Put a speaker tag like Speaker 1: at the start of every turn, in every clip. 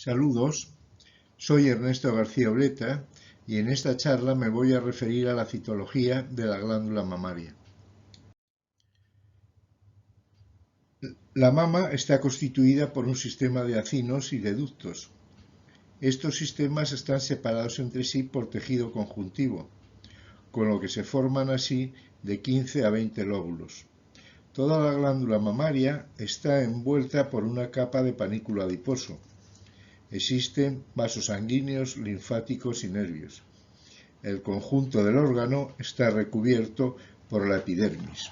Speaker 1: Saludos, soy Ernesto García Oleta y en esta charla me voy a referir a la citología de la glándula mamaria. La mama está constituida por un sistema de acinos y de ductos. Estos sistemas están separados entre sí por tejido conjuntivo, con lo que se forman así de 15 a 20 lóbulos. Toda la glándula mamaria está envuelta por una capa de panículo adiposo. Existen vasos sanguíneos, linfáticos y nervios. El conjunto del órgano está recubierto por la epidermis.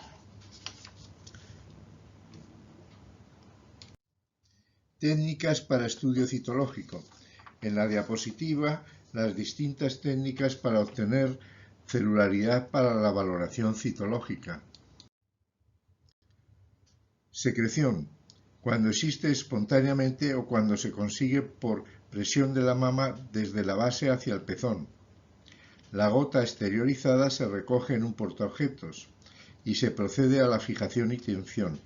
Speaker 1: Técnicas para estudio citológico. En la diapositiva, las distintas técnicas para obtener celularidad para la valoración citológica. Secreción. Cuando existe espontáneamente o cuando se consigue por presión de la mama desde la base hacia el pezón. La gota exteriorizada se recoge en un portaobjetos y se procede a la fijación y tinción.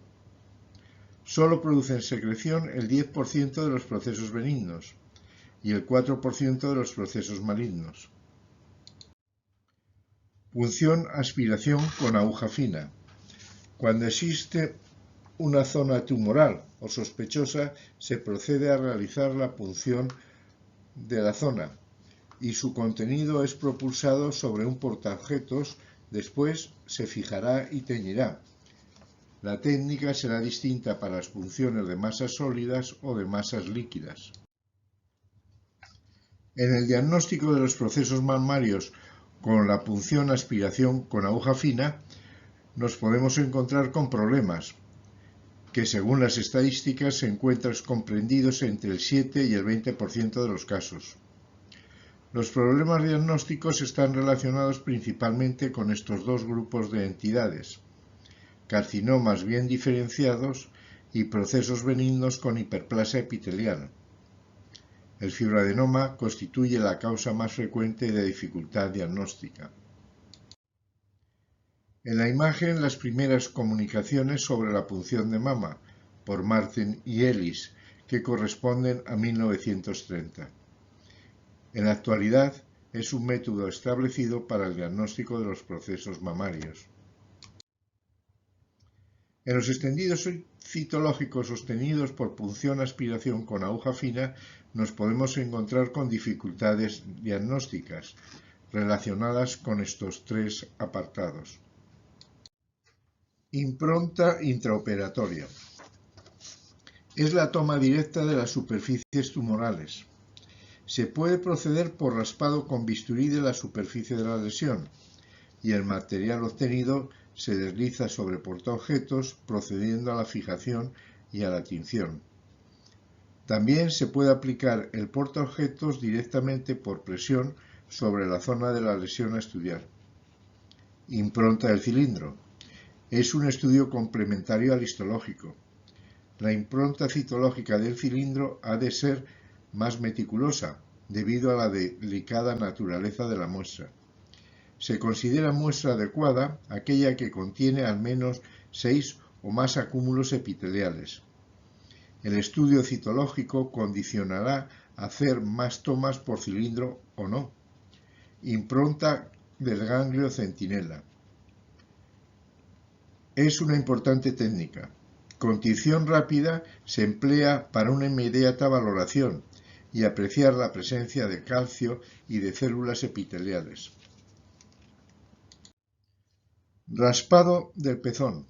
Speaker 1: Solo producen secreción el 10% de los procesos benignos y el 4% de los procesos malignos. Punción aspiración con aguja fina. Cuando existe una zona tumoral o sospechosa, se procede a realizar la punción de la zona y su contenido es propulsado sobre un portaobjetos, después se fijará y teñirá. La técnica será distinta para las punciones de masas sólidas o de masas líquidas. En el diagnóstico de los procesos mamarios con la punción aspiración con aguja fina, nos podemos encontrar con problemas que según las estadísticas se encuentran comprendidos entre el 7 y el 20% de los casos. Los problemas diagnósticos están relacionados principalmente con estos dos grupos de entidades: carcinomas bien diferenciados y procesos benignos con hiperplasia epitelial. El fibroadenoma constituye la causa más frecuente de dificultad diagnóstica. En la imagen, las primeras comunicaciones sobre la punción de mama por Martin y Ellis, que corresponden a 1930. En la actualidad, es un método establecido para el diagnóstico de los procesos mamarios. En los extendidos citológicos sostenidos por punción-aspiración con aguja fina, nos podemos encontrar con dificultades diagnósticas relacionadas con estos tres apartados. Impronta intraoperatoria. Es la toma directa de las superficies tumorales. Se puede proceder por raspado con bisturí de la superficie de la lesión y el material obtenido se desliza sobre portaobjetos procediendo a la fijación y a la tinción. También se puede aplicar el portaobjetos directamente por presión sobre la zona de la lesión a estudiar. Impronta del cilindro. Es un estudio complementario al histológico. La impronta citológica del cilindro ha de ser más meticulosa debido a la delicada naturaleza de la muestra. Se considera muestra adecuada aquella que contiene al menos 6 o más acúmulos epiteliales. El estudio citológico condicionará hacer más tomas por cilindro o no. Impronta del ganglio centinela. Es una importante técnica. Con tinción rápida se emplea para una inmediata valoración y apreciar la presencia de calcio y de células epiteliales. Raspado del pezón.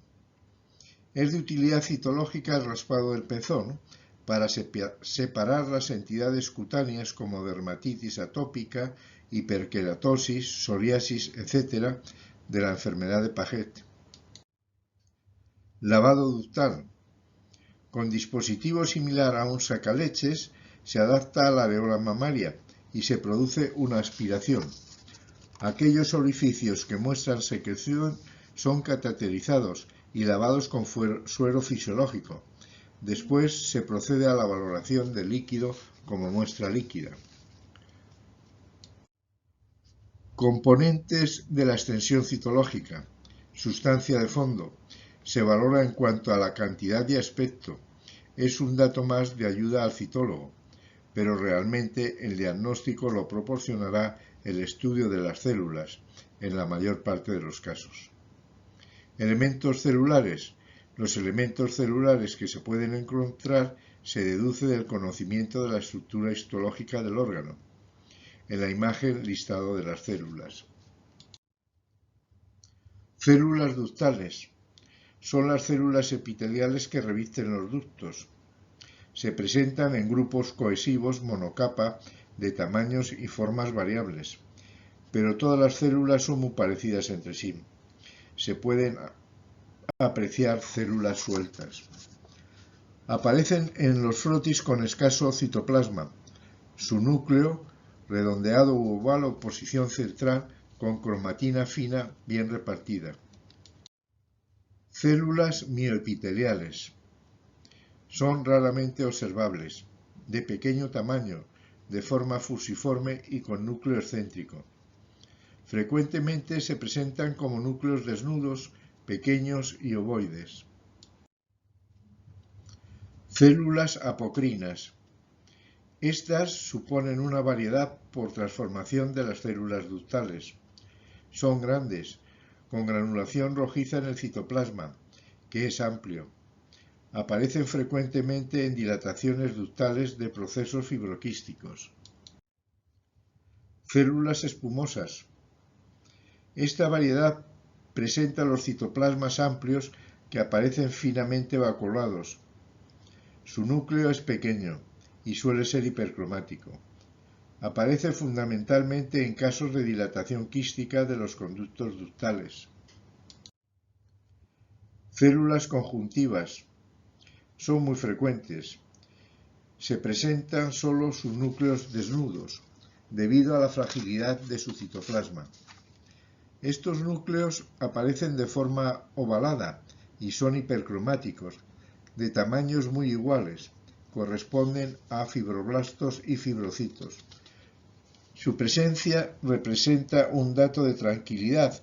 Speaker 1: Es de utilidad citológica el raspado del pezón para separar las entidades cutáneas como dermatitis atópica, hiperkeratosis, psoriasis, etc. de la enfermedad de Paget. Lavado ductal. Con dispositivo similar a un sacaleches se adapta a la areola mamaria y se produce una aspiración. Aquellos orificios que muestran secreción son cateterizados y lavados con suero fisiológico. Después se procede a la valoración del líquido como muestra líquida. Componentes de la extensión citológica. Sustancia de fondo. Se valora en cuanto a la cantidad y aspecto. Es un dato más de ayuda al citólogo. pero realmente el diagnóstico lo proporcionará el estudio de las células, en la mayor parte de los casos. Elementos celulares. Los elementos celulares que se pueden encontrar se deduce del conocimiento de la estructura histológica del órgano. En la imagen, listado de las células. Células ductales. Son las células epiteliales que revisten los ductos. Se presentan en grupos cohesivos monocapa de tamaños y formas variables, pero todas las células son muy parecidas entre sí. Se pueden apreciar células sueltas. Aparecen en los frotis con escaso citoplasma. Su núcleo, redondeado u oval o posición central, con cromatina fina bien repartida. Células mioepiteliales. Son raramente observables, de pequeño tamaño, de forma fusiforme y con núcleo excéntrico. Frecuentemente se presentan como núcleos desnudos, pequeños y ovoides. Células apocrinas. Estas suponen una variedad por transformación de las células ductales. Son grandes, con granulación rojiza en el citoplasma, que es amplio. Aparecen frecuentemente en dilataciones ductales de procesos fibroquísticos. Células espumosas. Esta variedad presenta los citoplasmas amplios que aparecen finamente vacuolados. Su núcleo es pequeño y suele ser hipercromático. Aparece fundamentalmente en casos de dilatación quística de los conductos ductales. Células conjuntivas. Son muy frecuentes. Se presentan solo sus núcleos desnudos, debido a la fragilidad de su citoplasma. Estos núcleos aparecen de forma ovalada y son hipercromáticos, de tamaños muy iguales, corresponden a fibroblastos y fibrocitos. Su presencia representa un dato de tranquilidad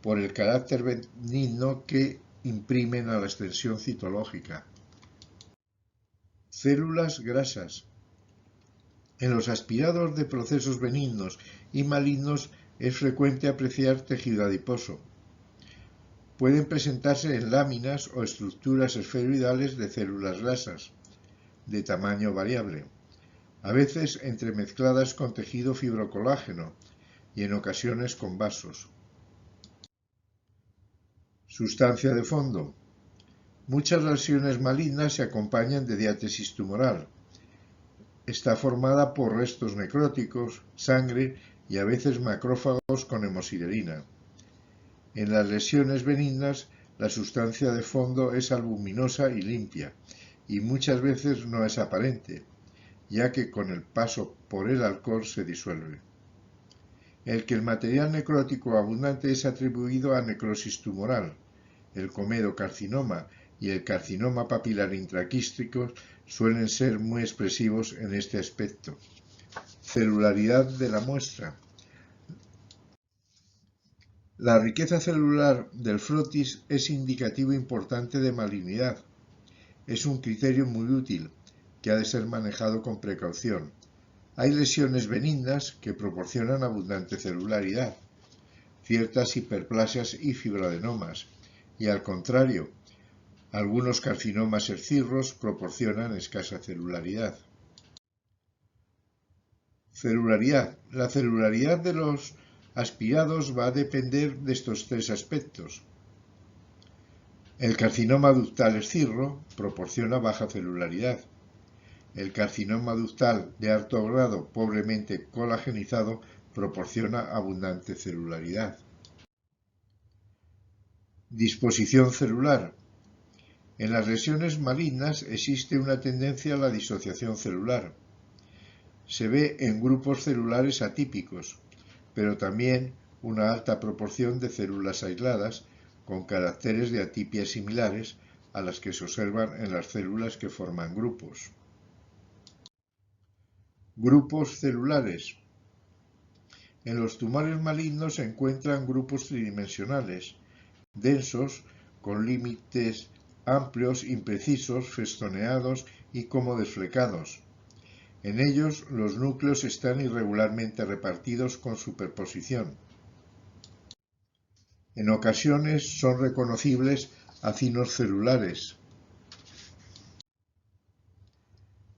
Speaker 1: por el carácter benigno que imprimen a la extensión citológica. Células grasas. En los aspirados de procesos benignos y malignos es frecuente apreciar tejido adiposo. Pueden presentarse en láminas o estructuras esferoidales de células grasas, de tamaño variable, a veces entremezcladas con tejido fibrocolágeno y en ocasiones con vasos. Sustancia de fondo. Muchas lesiones malignas se acompañan de diátesis tumoral. Está formada por restos necróticos, sangre y a veces macrófagos con hemosiderina. En las lesiones benignas, la sustancia de fondo es albuminosa y limpia, y muchas veces no es aparente, ya que con el paso por el alcohol se disuelve. El material necrótico abundante es atribuido a necrosis tumoral. El comedocarcinoma y el carcinoma papilar intraquístico suelen ser muy expresivos en este aspecto. Celularidad de la muestra. La riqueza celular del frotis es indicativo importante de malignidad. Es un criterio muy útil que ha de ser manejado con precaución. Hay lesiones benignas que proporcionan abundante celularidad, ciertas hiperplasias y fibroadenomas, y al contrario, algunos carcinomas escirros proporcionan escasa celularidad. Celularidad. La celularidad de los aspirados va a depender de estos tres aspectos. El carcinoma ductal escirro proporciona baja celularidad. El carcinoma ductal de alto grado pobremente colagenizado proporciona abundante celularidad. Disposición celular. En las lesiones malignas existe una tendencia a la disociación celular. Se ve en grupos celulares atípicos, pero también una alta proporción de células aisladas con caracteres de atipia similares a las que se observan en las células que forman grupos. Grupos celulares. En los tumores malignos se encuentran grupos tridimensionales, densos, con límites amplios, imprecisos, festoneados y como desflecados. En ellos, los núcleos están irregularmente repartidos con superposición. En ocasiones son reconocibles acinos celulares.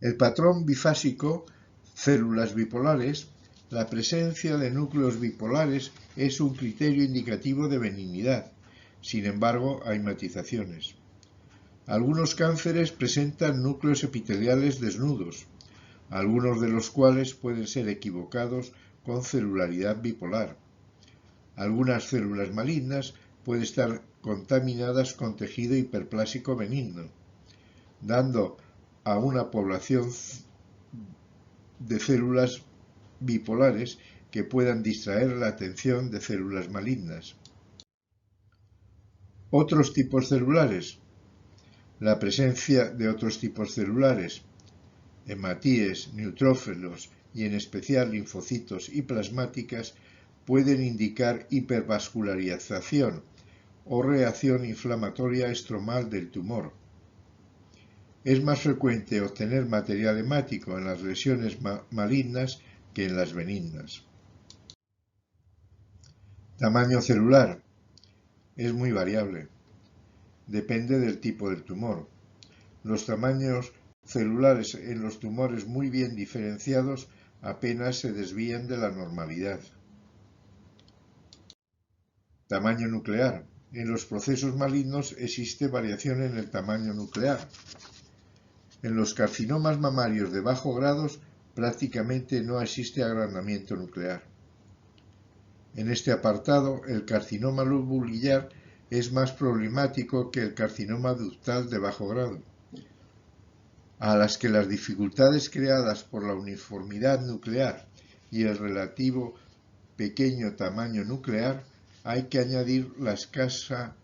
Speaker 1: El patrón bifásico, células bipolares, la presencia de núcleos bipolares es un criterio indicativo de benignidad. Sin embargo, hay matizaciones. Algunos cánceres presentan núcleos epiteliales desnudos, algunos de los cuales pueden ser equivocados con celularidad bipolar. Algunas células malignas pueden estar contaminadas con tejido hiperplásico benigno, dando a una población de células bipolares que puedan distraer la atención de células malignas. Otros tipos celulares. La presencia de otros tipos celulares, hematíes, neutrófilos y en especial linfocitos y plasmáticas, pueden indicar hipervascularización o reacción inflamatoria estromal del tumor. Es más frecuente obtener material hemático en las lesiones malignas que en las benignas. Tamaño celular. Es muy variable. Depende del tipo del tumor. Los tamaños celulares en los tumores muy bien diferenciados apenas se desvían de la normalidad. Tamaño nuclear. En los procesos malignos existe variación en el tamaño nuclear. En los carcinomas mamarios de bajo grado prácticamente no existe agrandamiento nuclear. En este apartado, el carcinoma lobulillar es más problemático que el carcinoma ductal de bajo grado, a las que las dificultades creadas por la uniformidad nuclear y el relativo pequeño tamaño nuclear hay que añadir la escasa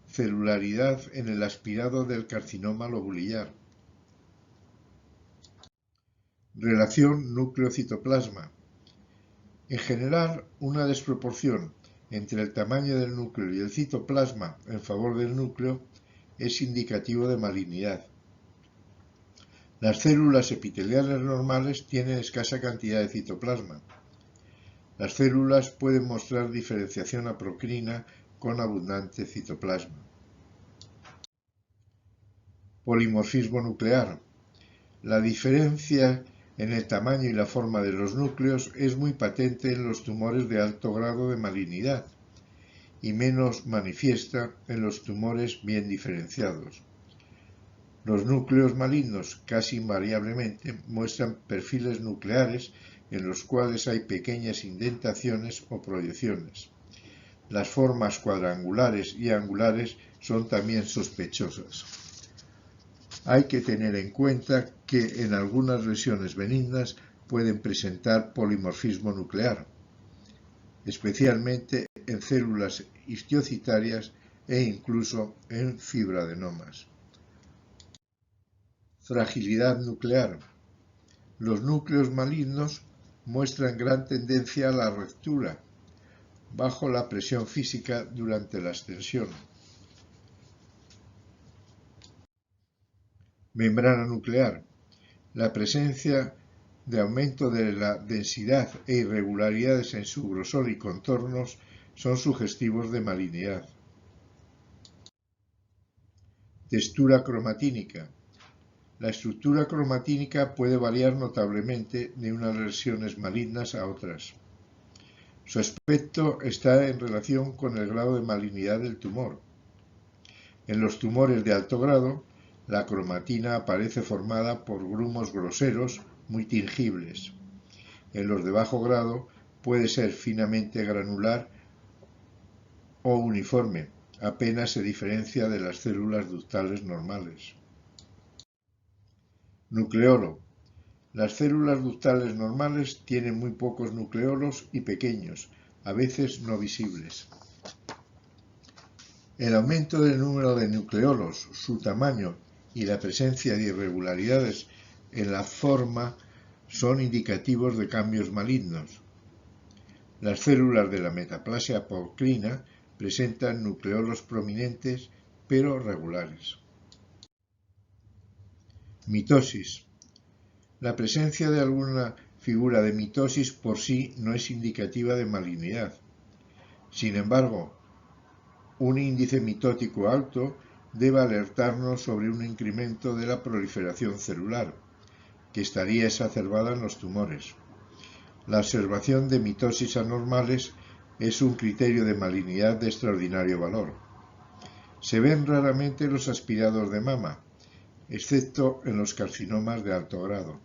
Speaker 1: celularidad en el aspirado del carcinoma lobulillar. Relación núcleo-citoplasma. En general, una desproporción entre el tamaño del núcleo y el citoplasma en favor del núcleo es indicativo de malignidad. Las células epiteliales normales tienen escasa cantidad de citoplasma. Las células pueden mostrar diferenciación apocrina con abundante citoplasma. Polimorfismo nuclear. La diferencia en el tamaño y la forma de los núcleos es muy patente en los tumores de alto grado de malignidad y menos manifiesta en los tumores bien diferenciados. Los núcleos malignos casi invariablemente muestran perfiles nucleares en los cuales hay pequeñas indentaciones o proyecciones. Las formas cuadrangulares y angulares son también sospechosas. Hay que tener en cuenta que en algunas lesiones benignas pueden presentar polimorfismo nuclear, especialmente en células histiocitarias e incluso en fibroadenomas. Fragilidad nuclear. Los núcleos malignos muestran gran tendencia a la ruptura bajo la presión física durante la extensión. Membrana nuclear. La presencia de aumento de la densidad e irregularidades en su grosor y contornos son sugestivos de malignidad. Textura cromatínica. La estructura cromatínica puede variar notablemente de unas lesiones malignas a otras. Su aspecto está en relación con el grado de malignidad del tumor. En los tumores de alto grado, la cromatina aparece formada por grumos groseros muy tingibles. En los de bajo grado puede ser finamente granular o uniforme, apenas se diferencia de las células ductales normales. Nucleolo. Las células ductales normales tienen muy pocos nucleolos y pequeños, a veces no visibles. El aumento del número de nucleolos, su tamaño y la presencia de irregularidades en la forma son indicativos de cambios malignos. Las células de la metaplasia apocrina presentan nucleolos prominentes pero regulares. Mitosis. La presencia de alguna figura de mitosis por sí no es indicativa de malignidad. Sin embargo, un índice mitótico alto debe alertarnos sobre un incremento de la proliferación celular, que estaría exacerbada en los tumores. La observación de mitosis anormales es un criterio de malignidad de extraordinario valor. Se ven raramente los aspirados de mama, excepto en los carcinomas de alto grado.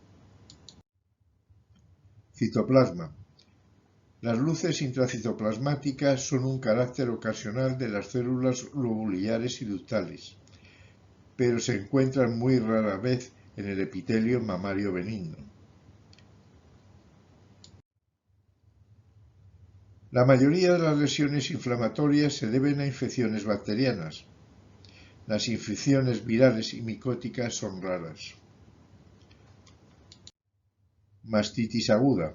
Speaker 1: Citoplasma. Las luces intracitoplasmáticas son un carácter ocasional de las células lobulares y ductales, pero se encuentran muy rara vez en el epitelio mamario benigno. La mayoría de las lesiones inflamatorias se deben a infecciones bacterianas. Las infecciones virales y micóticas son raras. Mastitis aguda.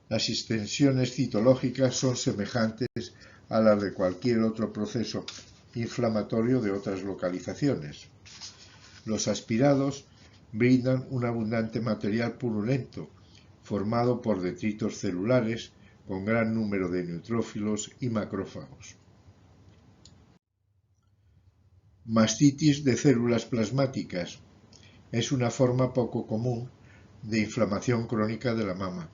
Speaker 1: Las extensiones citológicas son semejantes a las de cualquier otro proceso inflamatorio de otras localizaciones. Los aspirados brindan un abundante material purulento, formado por detritos celulares con gran número de neutrófilos y macrófagos. Mastitis de células plasmáticas. Es una forma poco común de inflamación crónica de la mama.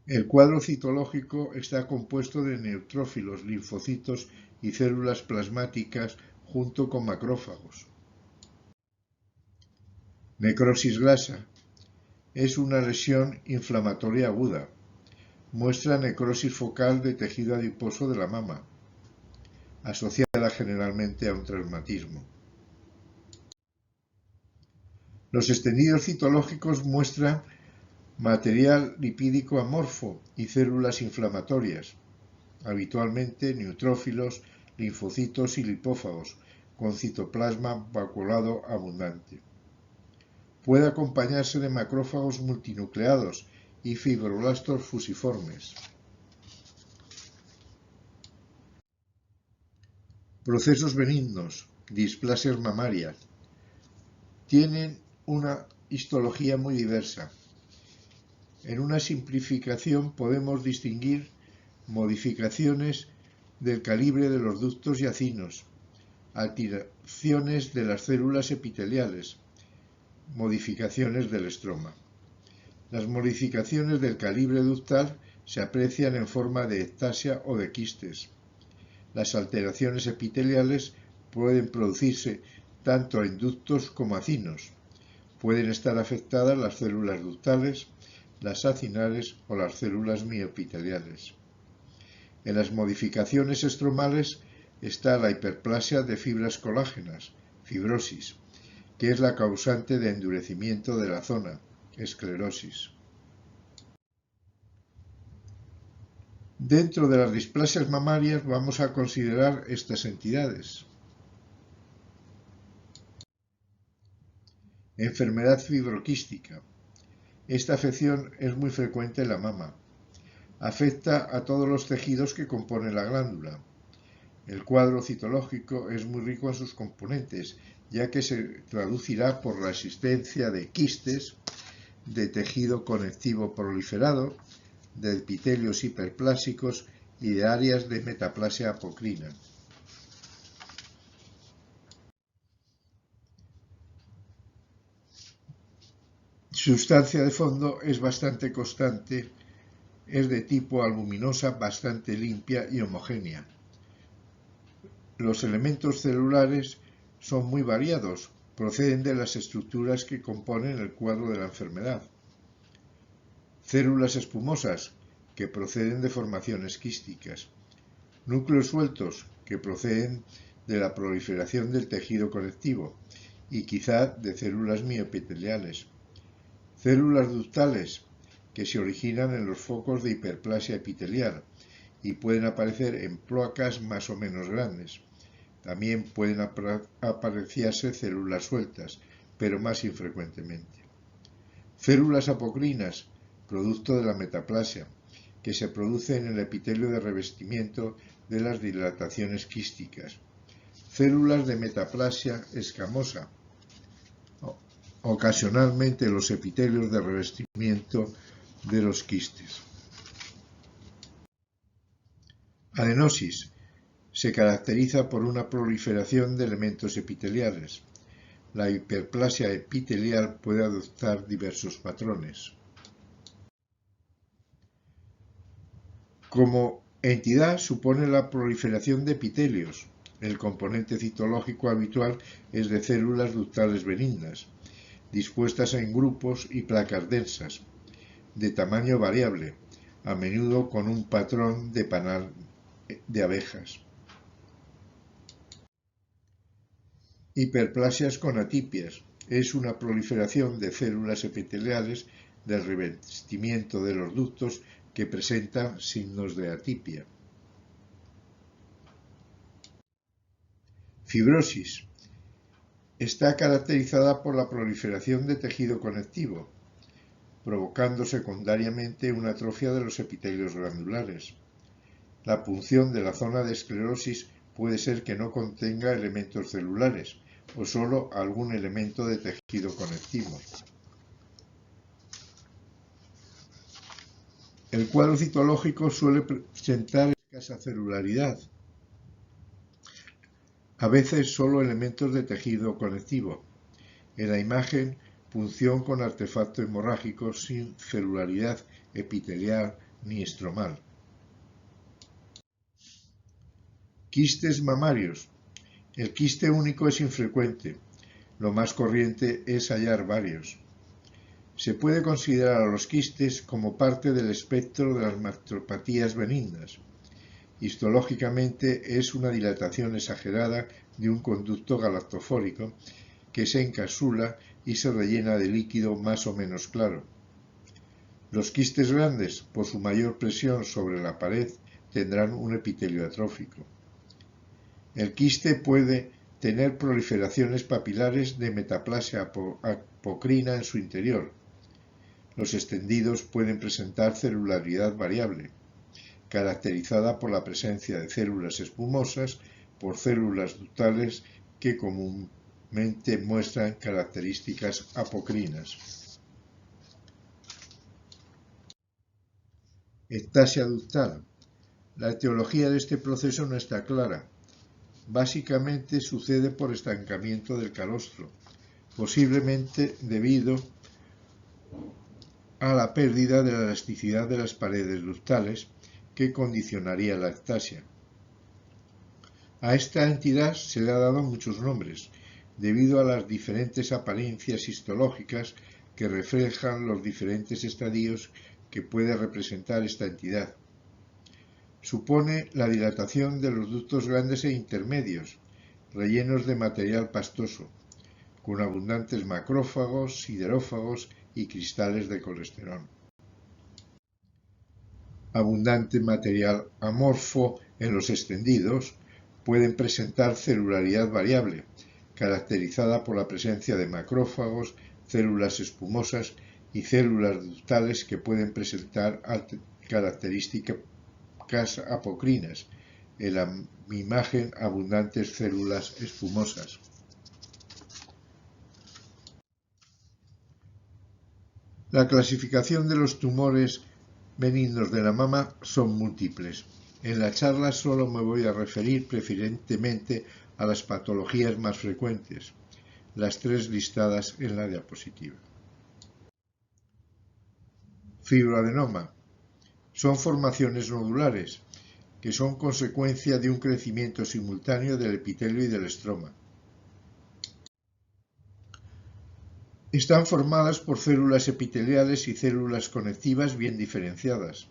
Speaker 1: El cuadro citológico está compuesto de neutrófilos, linfocitos y células plasmáticas junto con macrófagos. Necrosis grasa. Es una lesión inflamatoria aguda. Muestra necrosis focal de tejido adiposo de la mama, asociada generalmente a un traumatismo. Los extendidos citológicos muestran material lipídico amorfo y células inflamatorias, habitualmente neutrófilos, linfocitos y lipófagos, con citoplasma vacuolado abundante. Puede acompañarse de macrófagos multinucleados y fibroblastos fusiformes. Procesos benignos, displasias mamarias. Tienen una histología muy diversa. En una simplificación podemos distinguir modificaciones del calibre de los ductos y acinos, alteraciones de las células epiteliales, modificaciones del estroma. Las modificaciones del calibre ductal se aprecian en forma de ectasia o de quistes. Las alteraciones epiteliales pueden producirse tanto en ductos como acinos. Pueden estar afectadas las células ductales, las acinares o las células miopiteliales. En las modificaciones estromales está la hiperplasia de fibras colágenas, fibrosis, que es la causante de endurecimiento de la zona, esclerosis. Dentro de las displasias mamarias vamos a considerar estas entidades. Enfermedad fibroquística. Esta afección es muy frecuente en la mama. Afecta a todos los tejidos que componen la glándula. El cuadro citológico es muy rico en sus componentes, ya que se traducirá por la existencia de quistes, de tejido conectivo proliferado, de epitelios hiperplásicos y de áreas de metaplasia apocrina. Sustancia de fondo es bastante constante, es de tipo albuminosa, bastante limpia y homogénea. Los elementos celulares son muy variados, proceden de las estructuras que componen el cuadro de la enfermedad. Células espumosas, que proceden de formaciones quísticas. Núcleos sueltos, que proceden de la proliferación del tejido conectivo y quizá de células miopiteliales. Células ductales, que se originan en los focos de hiperplasia epitelial y pueden aparecer en placas más o menos grandes. También pueden apreciarse células sueltas, pero más infrecuentemente. Células apocrinas, producto de la metaplasia, que se produce en el epitelio de revestimiento de las dilataciones quísticas. Células de metaplasia escamosa, ocasionalmente los epitelios de revestimiento de los quistes. Adenosis. Se caracteriza por una proliferación de elementos epiteliales. La hiperplasia epitelial puede adoptar diversos patrones. Como entidad supone la proliferación de epitelios. El componente citológico habitual es de células ductales benignas, dispuestas en grupos y placas densas, de tamaño variable, a menudo con un patrón de panal de abejas. Hiperplasias con atipias. Es una proliferación de células epiteliales del revestimiento de los ductos que presentan signos de atipia. Fibrosis. Está caracterizada por la proliferación de tejido conectivo, provocando secundariamente una atrofia de los epitelios glandulares. La punción de la zona de esclerosis puede ser que no contenga elementos celulares o solo algún elemento de tejido conectivo. El cuadro citológico suele presentar escasa celularidad, a veces solo elementos de tejido conectivo. En la imagen, punción con artefacto hemorrágico sin celularidad epitelial ni estromal. Quistes mamarios. El quiste único es infrecuente. Lo más corriente es hallar varios. Se puede considerar a los quistes como parte del espectro de las mastropatías benignas. Histológicamente es una dilatación exagerada de un conducto galactofórico que se encapsula y se rellena de líquido más o menos claro. Los quistes grandes, por su mayor presión sobre la pared, tendrán un epitelio atrófico. El quiste puede tener proliferaciones papilares de metaplasia apocrina en su interior. Los extendidos pueden presentar celularidad variable, caracterizada por la presencia de células espumosas, por células ductales que comúnmente muestran características apocrinas. Ectasia ductal. La etiología de este proceso no está clara. Básicamente sucede por estancamiento del calostro, posiblemente debido a la pérdida de la elasticidad de las paredes ductales que condicionaría la ectasia. A esta entidad se le ha dado muchos nombres, debido a las diferentes apariencias histológicas que reflejan los diferentes estadios que puede representar esta entidad. Supone la dilatación de los ductos grandes e intermedios, rellenos de material pastoso, con abundantes macrófagos, siderófagos y cristales de colesterol. Abundante material amorfo en los extendidos, pueden presentar celularidad variable, caracterizada por la presencia de macrófagos, células espumosas y células ductales que pueden presentar características apocrinas, en la imagen abundantes células espumosas. La clasificación de los tumores benignos de la mama son múltiples. En la charla solo me voy a referir preferentemente a las patologías más frecuentes, las tres listadas en la diapositiva. Fibroadenoma. Son formaciones nodulares que son consecuencia de un crecimiento simultáneo del epitelio y del estroma. Están formadas por células epiteliales y células conectivas bien diferenciadas.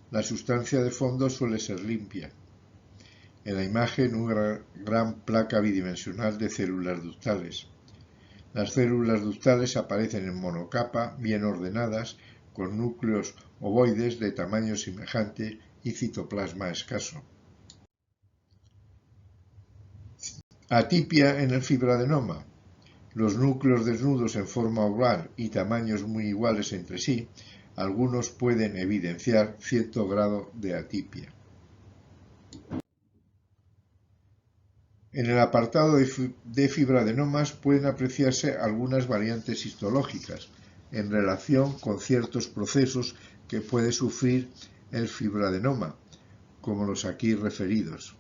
Speaker 1: La sustancia de fondo suele ser limpia. En la imagen, una gran placa bidimensional de células ductales. Las células ductales aparecen en monocapa, bien ordenadas, con núcleos ovoides de tamaño semejante y citoplasma escaso. Atipia en el fibroadenoma. Los núcleos desnudos en forma oval y tamaños muy iguales entre sí, algunos pueden evidenciar cierto grado de atipia. En el apartado de fibradenomas pueden apreciarse algunas variantes histológicas en relación con ciertos procesos que puede sufrir el fibradenoma, como los aquí referidos.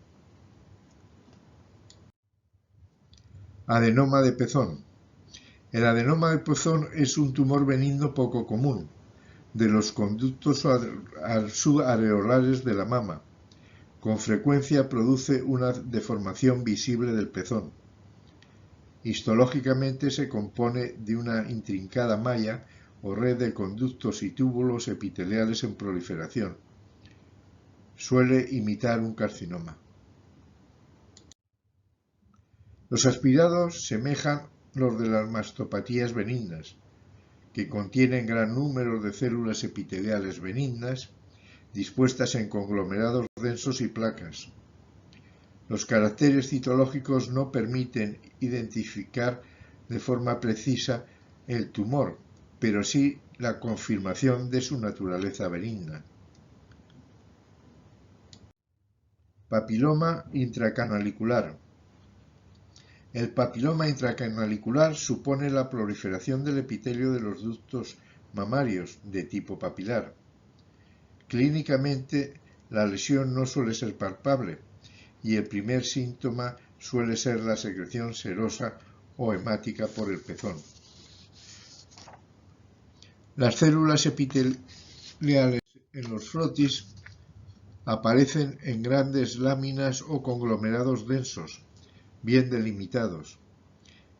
Speaker 1: Adenoma de pezón. El adenoma de pezón es un tumor benigno poco común de los conductos subareolares de la mama. Con frecuencia produce una deformación visible del pezón. Histológicamente se compone de una intrincada malla o red de conductos y túbulos epiteliales en proliferación. Suele imitar un carcinoma. Los aspirados semejan los de las mastopatías benignas, que contienen gran número de células epiteliales benignas dispuestas en conglomerados densos y placas. Los caracteres citológicos no permiten identificar de forma precisa el tumor, pero sí la confirmación de su naturaleza benigna. Papiloma intracanalicular. El papiloma intracanalicular supone la proliferación del epitelio de los ductos mamarios de tipo papilar. Clínicamente, la lesión no suele ser palpable y el primer síntoma suele ser la secreción serosa o hemática por el pezón. Las células epiteliales en los frotis aparecen en grandes láminas o conglomerados densos, bien delimitados.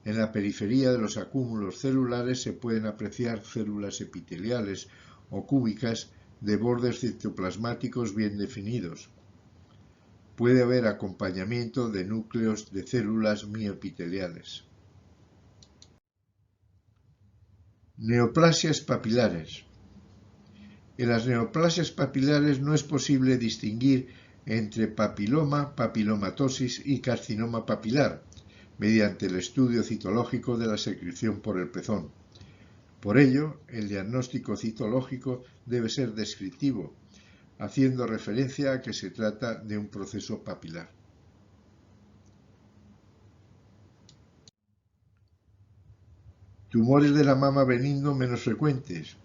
Speaker 1: En la periferia de los acúmulos celulares se pueden apreciar células epiteliales o cúbicas de bordes citoplasmáticos bien definidos. Puede haber acompañamiento de núcleos de células mioepiteliales. Neoplasias papilares. En las neoplasias papilares no es posible distinguir entre papiloma, papilomatosis y carcinoma papilar, mediante el estudio citológico de la secreción por el pezón. Por ello, el diagnóstico citológico debe ser descriptivo, haciendo referencia a que se trata de un proceso papilar. Tumores de la mama benigno menos frecuentes,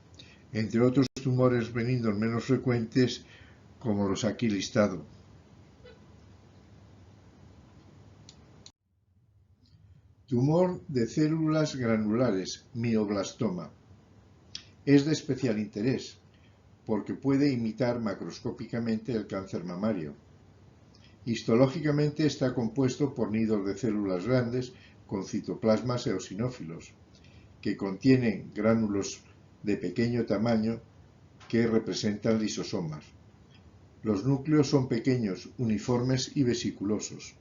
Speaker 1: entre otros tumores benignos menos frecuentes como los aquí listados. Tumor de células granulares, mioblastoma. Es de especial interés porque puede imitar macroscópicamente el cáncer mamario. Histológicamente está compuesto por nidos de células grandes con citoplasmas eosinófilos, que contienen gránulos de pequeño tamaño que representan lisosomas. Los núcleos son pequeños, uniformes y vesiculosos.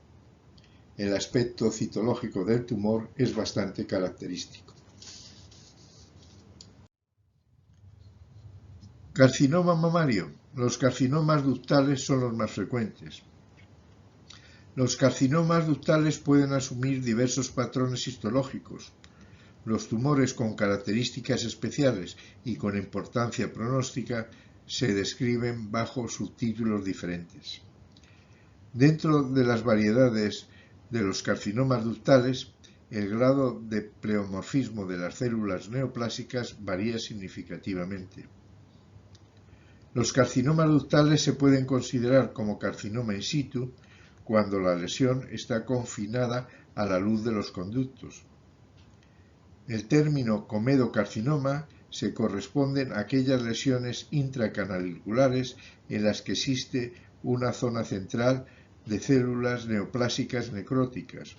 Speaker 1: El aspecto citológico del tumor es bastante característico. Carcinoma mamario. Los carcinomas ductales son los más frecuentes. Los carcinomas ductales pueden asumir diversos patrones histológicos. Los tumores con características especiales y con importancia pronóstica se describen bajo subtítulos diferentes. Dentro de las variedades de los carcinomas ductales, el grado de pleomorfismo de las células neoplásicas varía significativamente. Los carcinomas ductales se pueden considerar como carcinoma in situ cuando la lesión está confinada a la luz de los conductos. El término comedocarcinoma se corresponden a aquellas lesiones intracanaliculares en las que existe una zona central de células neoplásicas necróticas.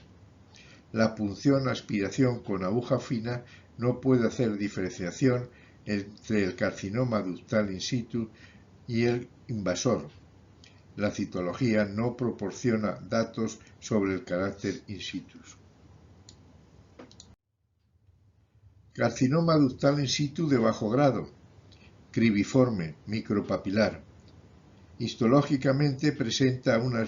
Speaker 1: La punción aspiración con aguja fina no puede hacer diferenciación entre el carcinoma ductal in situ y el invasor. La citología no proporciona datos sobre el carácter in situ. Carcinoma ductal in situ de bajo grado, cribiforme, micropapilar. Histológicamente presenta una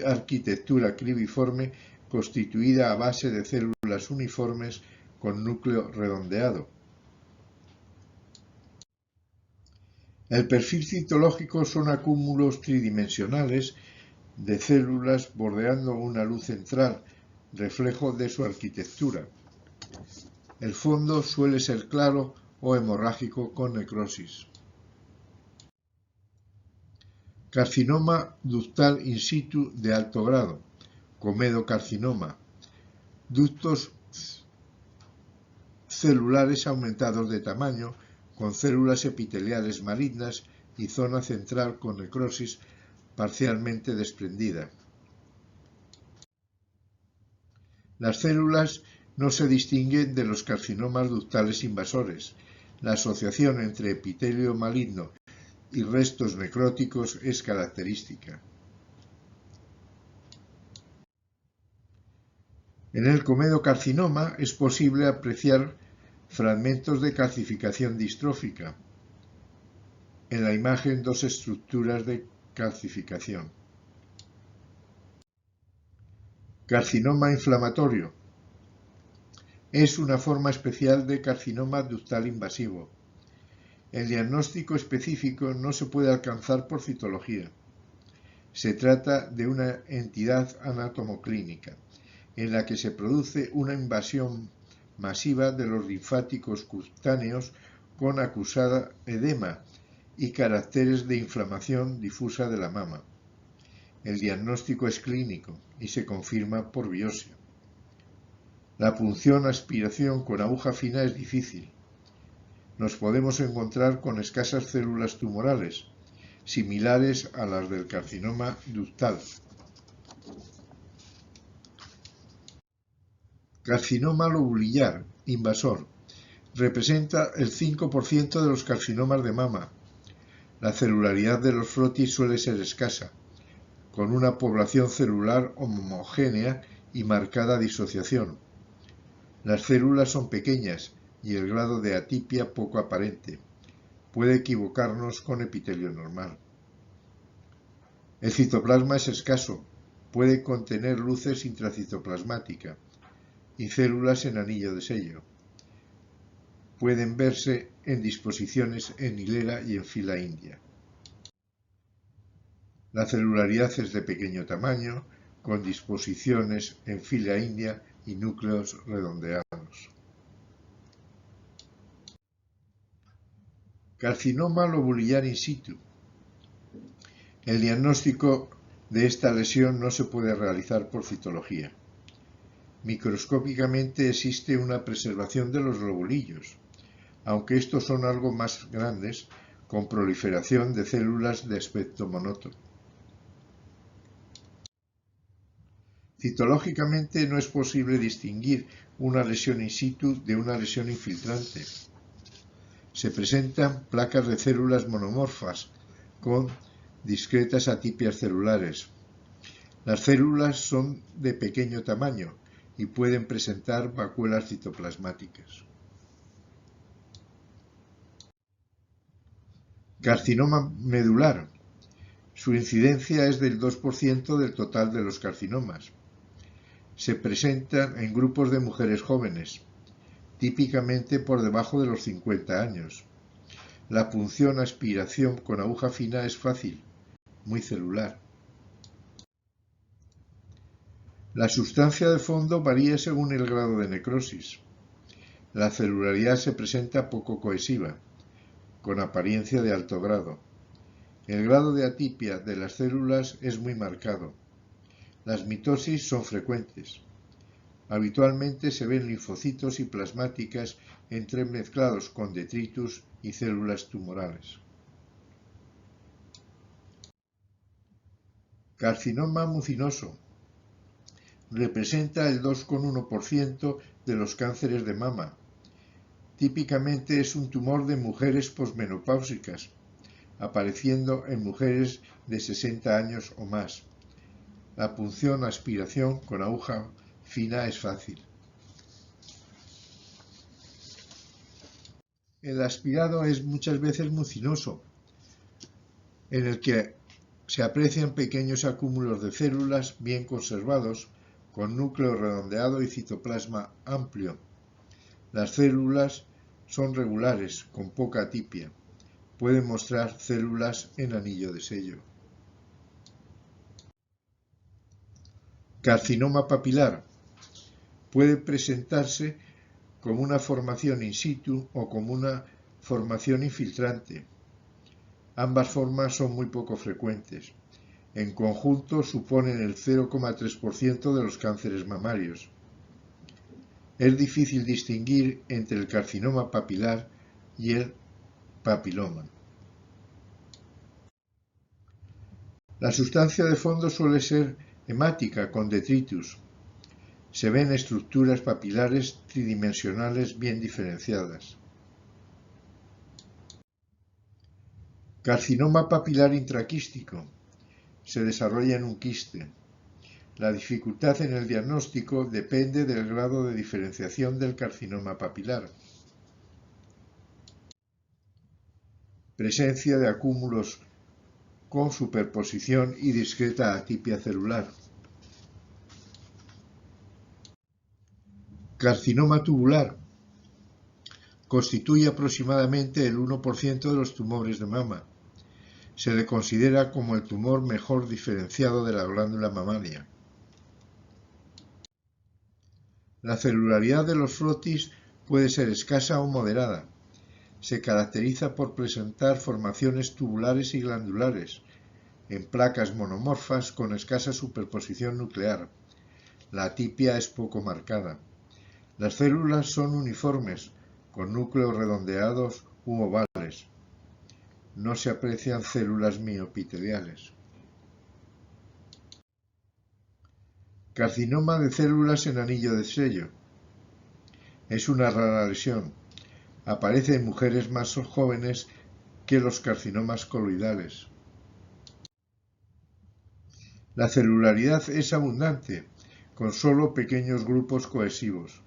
Speaker 1: arquitectura cribiforme constituida a base de células uniformes con núcleo redondeado. El perfil citológico son acúmulos tridimensionales de células bordeando una luz central, reflejo de su arquitectura. El fondo suele ser claro o hemorrágico con necrosis. Carcinoma ductal in situ de alto grado, comedocarcinoma, ductos celulares aumentados de tamaño, con células epiteliales malignas y zona central con necrosis parcialmente desprendida. Las células no se distinguen de los carcinomas ductales invasores. La asociación entre epitelio maligno y restos necróticos es característica. En el comedocarcinoma es posible apreciar fragmentos de calcificación distrófica. En la imagen, dos estructuras de calcificación. Carcinoma inflamatorio. Es una forma especial de carcinoma ductal invasivo. El diagnóstico específico no se puede alcanzar por citología. Se trata de una entidad anatomoclínica, en la que se produce una invasión masiva de los linfáticos cutáneos con acusada edema y caracteres de inflamación difusa de la mama. El diagnóstico es clínico y se confirma por biopsia. La punción aspiración con aguja fina es difícil. Nos podemos encontrar con escasas células tumorales, similares a las del carcinoma ductal. Carcinoma lobulillar invasor. Representa el 5% de los carcinomas de mama. La celularidad de los frotis suele ser escasa, con una población celular homogénea y marcada disociación. Las células son pequeñas y el grado de atipia poco aparente. Puede equivocarnos con epitelio normal. El citoplasma es escaso, puede contener luces intracitoplasmática y células en anillo de sello. Pueden verse en disposiciones en hilera y en fila india. La celularidad es de pequeño tamaño, con disposiciones en fila india y núcleos redondeados. Carcinoma lobulillar in situ. El diagnóstico de esta lesión no se puede realizar por citología. Microscópicamente existe una preservación de los lobulillos, aunque estos son algo más grandes, con proliferación de células de aspecto monótono. Citológicamente no es posible distinguir una lesión in situ de una lesión infiltrante. Se presentan placas de células monomorfas con discretas atipias celulares. Las células son de pequeño tamaño y pueden presentar vacuolas citoplasmáticas. Carcinoma medular. Su incidencia es del 2% del total de los carcinomas. Se presentan en grupos de mujeres jóvenes, típicamente por debajo de los 50 años. La punción aspiración con aguja fina es fácil, muy celular. La sustancia de fondo varía según el grado de necrosis. La celularidad se presenta poco cohesiva, con apariencia de alto grado. El grado de atipia de las células es muy marcado. Las mitosis son frecuentes. Habitualmente se ven linfocitos y plasmáticas entremezclados con detritus y células tumorales. Carcinoma mucinoso. Representa el 2,1% de los cánceres de mama. Típicamente es un tumor de mujeres posmenopáusicas, apareciendo en mujeres de 60 años o más. La punción aspiración con aguja fina es fácil. El aspirado es muchas veces mucinoso, en el que se aprecian pequeños acúmulos de células bien conservados, con núcleo redondeado y citoplasma amplio. Las células son regulares, con poca atipia. Pueden mostrar células en anillo de sello. Carcinoma papilar. Puede presentarse como una formación in situ o como una formación infiltrante. Ambas formas son muy poco frecuentes. En conjunto suponen el 0,3% de los cánceres mamarios. Es difícil distinguir entre el carcinoma papilar y el papiloma. La sustancia de fondo suele ser hemática con detritus. Se ven estructuras papilares tridimensionales bien diferenciadas. Carcinoma papilar intraquístico. Se desarrolla en un quiste. La dificultad en el diagnóstico depende del grado de diferenciación del carcinoma papilar. Presencia de acúmulos con superposición y discreta atipia celular. Carcinoma tubular. Constituye aproximadamente el 1% de los tumores de mama. Se le considera como el tumor mejor diferenciado de la glándula mamaria. La celularidad de los frotis puede ser escasa o moderada. Se caracteriza por presentar formaciones tubulares y glandulares, en placas monomorfas con escasa superposición nuclear. La atipia es poco marcada. Las células son uniformes, con núcleos redondeados u ovales. No se aprecian células miopiteliales. Carcinoma de células en anillo de sello. Es una rara lesión. Aparece en mujeres más jóvenes que los carcinomas coloidales. La celularidad es abundante, con solo pequeños grupos cohesivos.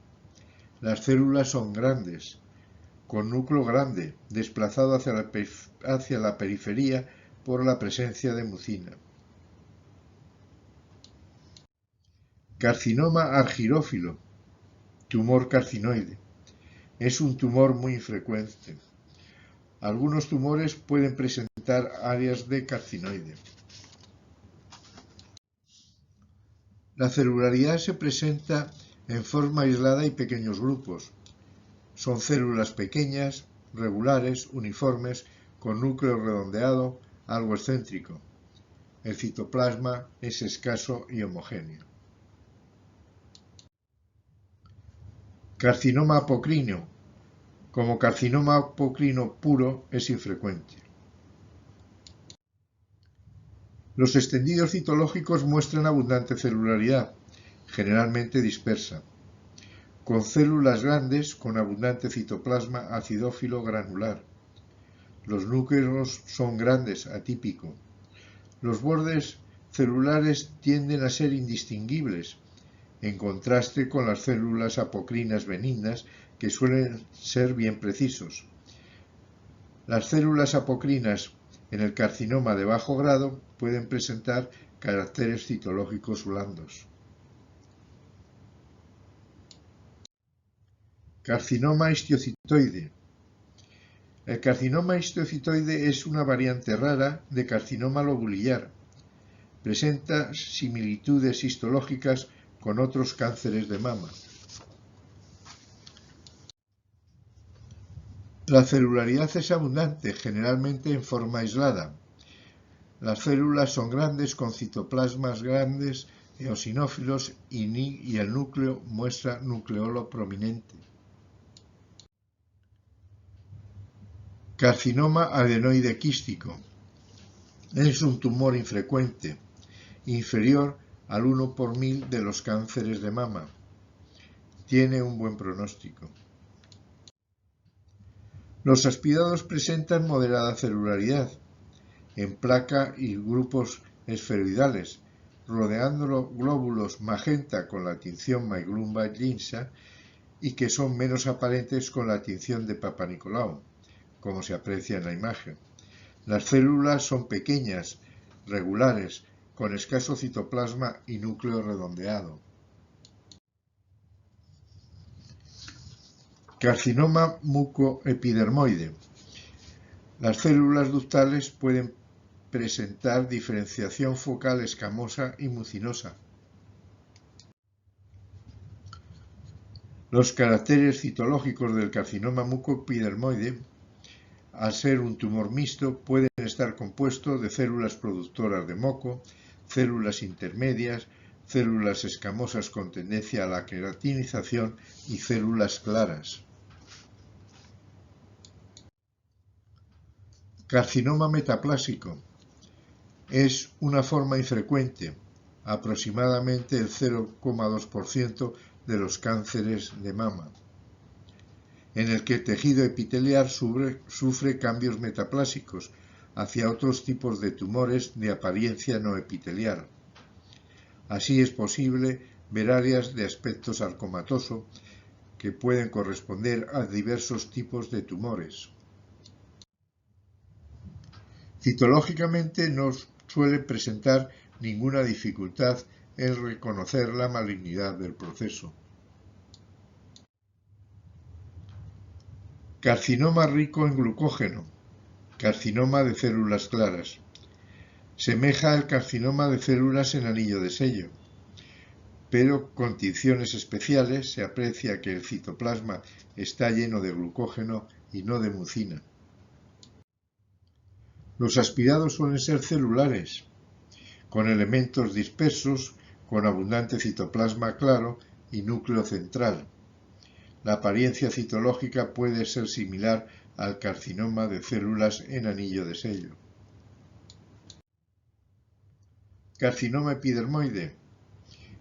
Speaker 1: Las células son grandes, con núcleo grande, desplazado hacia la periferia por la presencia de mucina. Carcinoma argirófilo, tumor carcinoide. Es un tumor muy infrecuente. Algunos tumores pueden presentar áreas de carcinoide. La celularidad se presenta en forma aislada y pequeños grupos. Son células pequeñas, regulares, uniformes, con núcleo redondeado, algo excéntrico. El citoplasma es escaso y homogéneo. Carcinoma apocrino. Como carcinoma apocrino puro es infrecuente. Los extendidos citológicos muestran abundante celularidad, generalmente dispersa, con células grandes con abundante citoplasma acidófilo granular. Los núcleos son grandes, atípico. Los bordes celulares tienden a ser indistinguibles, en contraste con las células apocrinas benignas que suelen ser bien precisos. Las células apocrinas en el carcinoma de bajo grado pueden presentar caracteres citológicos blandos. Carcinoma histiocitoide. El carcinoma histiocitoide es una variante rara de carcinoma lobulillar. Presenta similitudes histológicas con otros cánceres de mama. La celularidad es abundante, generalmente en forma aislada. Las células son grandes con citoplasmas grandes, eosinófilos y el núcleo muestra nucleolo prominente. Carcinoma adenoide quístico. Es un tumor infrecuente, inferior al 1 por 1000 de los cánceres de mama. Tiene un buen pronóstico. Los aspidados presentan moderada celularidad, en placa y grupos esferoidales, rodeando glóbulos magenta con la tinción Meiglum-Bach-Linsa y que son menos aparentes con la tinción de Papanicolau, como se aprecia en la imagen. Las células son pequeñas, regulares, con escaso citoplasma y núcleo redondeado. Carcinoma mucoepidermoide. Las células ductales pueden presentar diferenciación focal escamosa y mucinosa. Los caracteres citológicos del carcinoma mucoepidermoide, al ser un tumor mixto, pueden estar compuestos de células productoras de moco, células intermedias, células escamosas con tendencia a la queratinización y células claras. Carcinoma metaplásico es una forma infrecuente, aproximadamente el 0,2% de los cánceres de mama, en el que el tejido epitelial sufre cambios metaplásicos hacia otros tipos de tumores de apariencia no epitelial. Así es posible ver áreas de aspecto sarcomatoso que pueden corresponder a diversos tipos de tumores. Citológicamente no suele presentar ninguna dificultad en reconocer la malignidad del proceso. Carcinoma rico en glucógeno, carcinoma de células claras. Semeja al carcinoma de células en anillo de sello, pero con condiciones especiales se aprecia que el citoplasma está lleno de glucógeno y no de mucina. Los aspirados suelen ser celulares, con elementos dispersos, con abundante citoplasma claro y núcleo central. La apariencia citológica puede ser similar al carcinoma de células en anillo de sello. Carcinoma epidermoide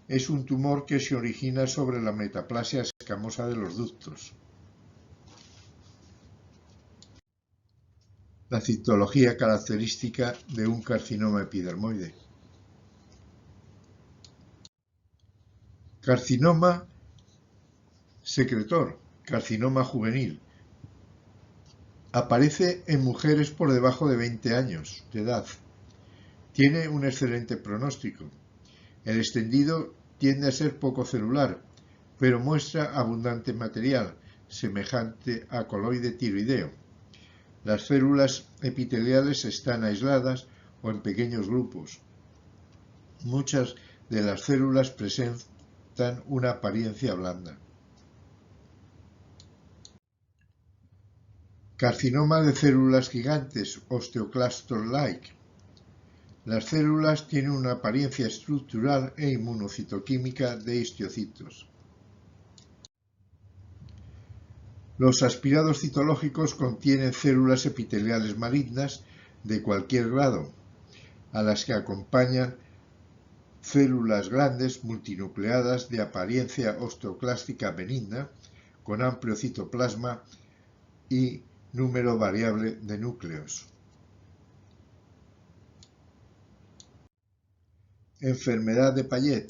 Speaker 1: es un tumor que se origina sobre la metaplasia escamosa de los ductos. La citología característica de un carcinoma epidermoide. Carcinoma secretor, carcinoma juvenil. Aparece en mujeres por debajo de 20 años de edad. Tiene un excelente pronóstico. El extendido tiende a ser poco celular, pero muestra abundante material, semejante a coloide tiroideo. Las células epiteliales están aisladas o en pequeños grupos. Muchas de las células presentan una apariencia blanda. Carcinoma de células gigantes, osteoclastos-like. Las células tienen una apariencia estructural e inmunocitoquímica de histocitos. Los aspirados citológicos contienen células epiteliales malignas de cualquier grado, a las que acompañan células grandes multinucleadas de apariencia osteoclástica benigna, con amplio citoplasma y número variable de núcleos. Enfermedad de Payet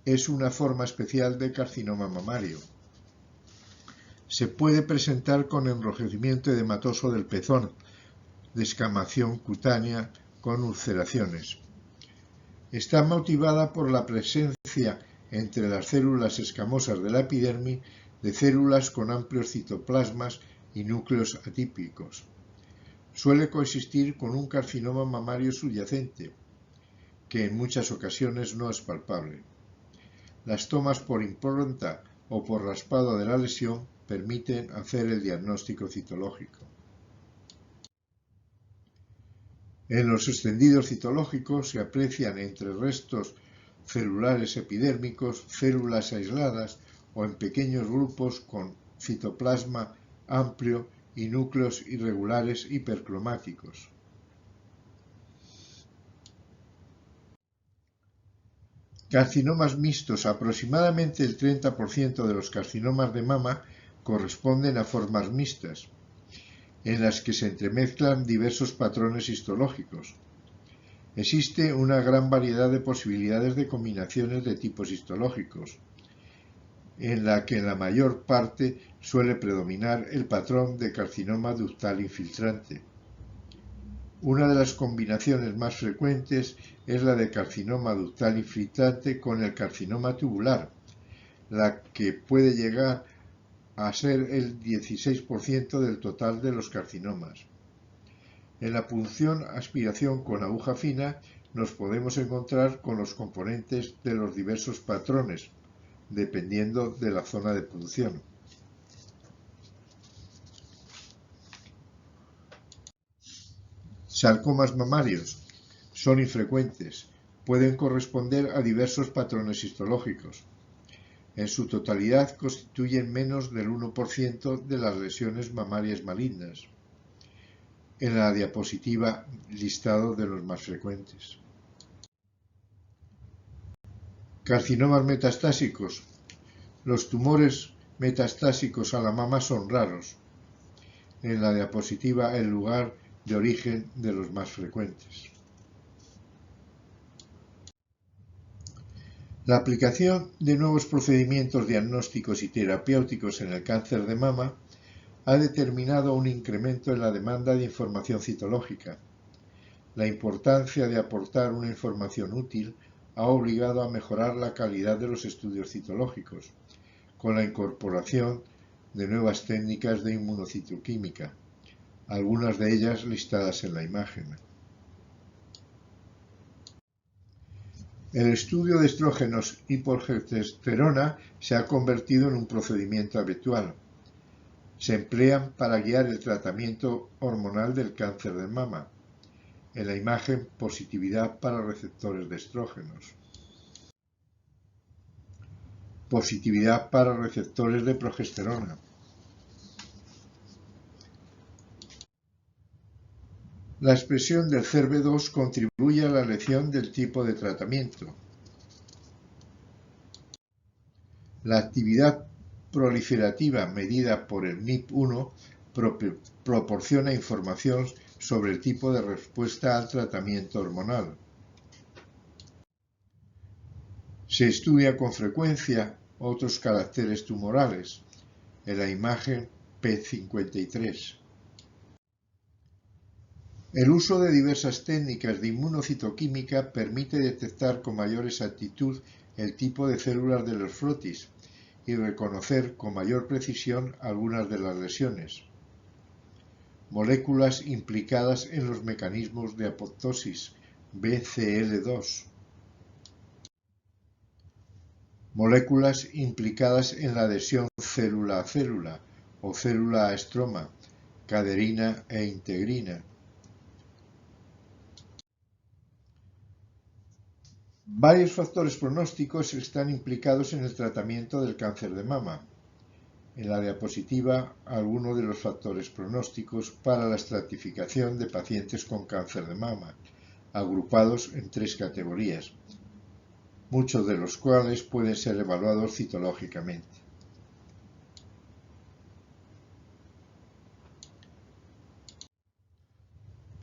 Speaker 1: es una forma especial de carcinoma mamario. Se puede presentar con enrojecimiento edematoso del pezón, descamación cutánea con ulceraciones. Está motivada por la presencia entre las células escamosas de la epidermis de células con amplios citoplasmas y núcleos atípicos. Suele coexistir con un carcinoma mamario subyacente, que en muchas ocasiones no es palpable. Las tomas por impronta o por raspado de la lesión permiten hacer el diagnóstico citológico. En los extendidos citológicos se aprecian entre restos celulares epidérmicos células aisladas o en pequeños grupos con citoplasma amplio y núcleos irregulares hipercromáticos. Carcinomas mixtos. Aproximadamente el 30% de los carcinomas de mama corresponden a formas mixtas, en las que se entremezclan diversos patrones histológicos. Existe una gran variedad de posibilidades de combinaciones de tipos histológicos, en la que en la mayor parte suele predominar el patrón de carcinoma ductal infiltrante. Una de las combinaciones más frecuentes es la de carcinoma ductal infiltrante con el carcinoma tubular, la que puede llegar a ser el 16% del total de los carcinomas. En la punción aspiración con aguja fina nos podemos encontrar con los componentes de los diversos patrones, dependiendo de la zona de producción. Sarcomas mamarios son infrecuentes, pueden corresponder a diversos patrones histológicos. En su totalidad constituyen menos del 1% de las lesiones mamarias malignas. En la diapositiva, listado de los más frecuentes. Carcinomas metastásicos. Los tumores metastásicos a la mama son raros. En la diapositiva, el lugar de origen de los más frecuentes. La aplicación de nuevos procedimientos diagnósticos y terapéuticos en el cáncer de mama ha determinado un incremento en la demanda de información citológica. La importancia de aportar una información útil ha obligado a mejorar la calidad de los estudios citológicos, con la incorporación de nuevas técnicas de inmunocitoquímica, algunas de ellas listadas en la imagen. El estudio de estrógenos y progesterona se ha convertido en un procedimiento habitual. Se emplean para guiar el tratamiento hormonal del cáncer de mama. En la imagen, positividad para receptores de estrógenos. Positividad para receptores de progesterona. La expresión del CERB2 contribuye a la elección del tipo de tratamiento. La actividad proliferativa medida por el MIP-1 proporciona información sobre el tipo de respuesta al tratamiento hormonal. Se estudia con frecuencia otros caracteres tumorales. En la imagen P53. El uso de diversas técnicas de inmunocitoquímica permite detectar con mayor exactitud el tipo de células de los frotis y reconocer con mayor precisión algunas de las lesiones. Moléculas implicadas en los mecanismos de apoptosis, BCL2. Moléculas implicadas en la adhesión célula a célula o célula a estroma, caderina e integrina. Varios factores pronósticos están implicados en el tratamiento del cáncer de mama. En la diapositiva, algunos de los factores pronósticos para la estratificación de pacientes con cáncer de mama, agrupados en 3 categorías, muchos de los cuales pueden ser evaluados citológicamente.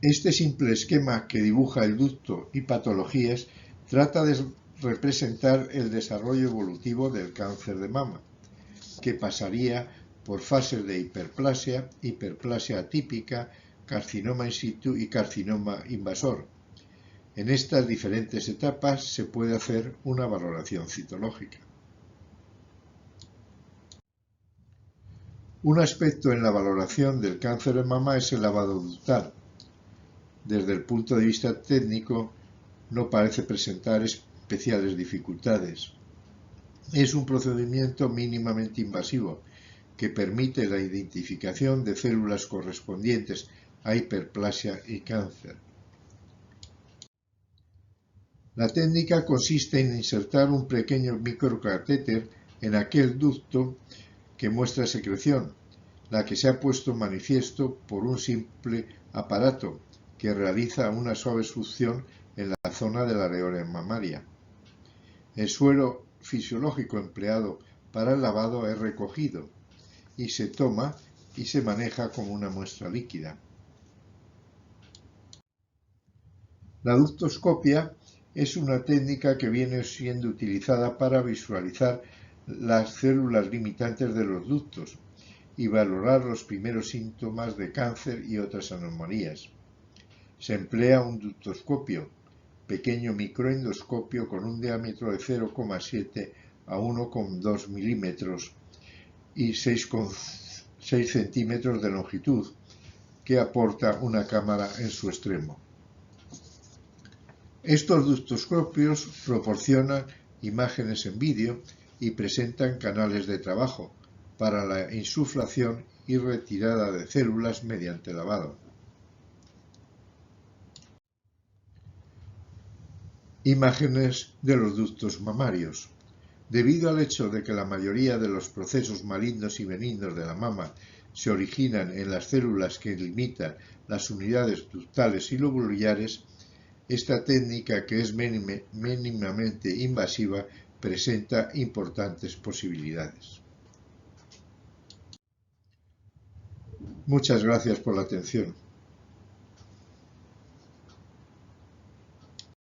Speaker 1: Este simple esquema que dibuja el ducto y patologías trata de representar el desarrollo evolutivo del cáncer de mama, que pasaría por fases de hiperplasia, hiperplasia atípica, carcinoma in situ y carcinoma invasor. En estas diferentes etapas se puede hacer una valoración citológica. Un aspecto en la valoración del cáncer de mama es el lavado ductal. Desde el punto de vista técnico, no parece presentar especiales dificultades. Es un procedimiento mínimamente invasivo que permite la identificación de células correspondientes a hiperplasia y cáncer. La técnica consiste en insertar un pequeño microcatéter en aquel ducto que muestra secreción, la que se ha puesto en manifiesto por un simple aparato que realiza una suave succión en la zona de la areola mamaria. El suero fisiológico empleado para el lavado es recogido y se toma y se maneja como una muestra líquida. La ductoscopia es una técnica que viene siendo utilizada para visualizar las células limitantes de los ductos y valorar los primeros síntomas de cáncer y otras anomalías. Se emplea un ductoscopio, pequeño microendoscopio con un diámetro de 0,7 a 1,2 milímetros y 6,6 centímetros de longitud, que aporta una cámara en su extremo. Estos ductoscopios proporcionan imágenes en vídeo y presentan canales de trabajo para la insuflación y retirada de células mediante lavado. Imágenes de los ductos mamarios. Debido al hecho de que la mayoría de los procesos malignos y benignos de la mama se originan en las células que limitan las unidades ductales y lobulares, esta técnica, que es mínimamente invasiva, presenta importantes posibilidades. Muchas gracias por la atención.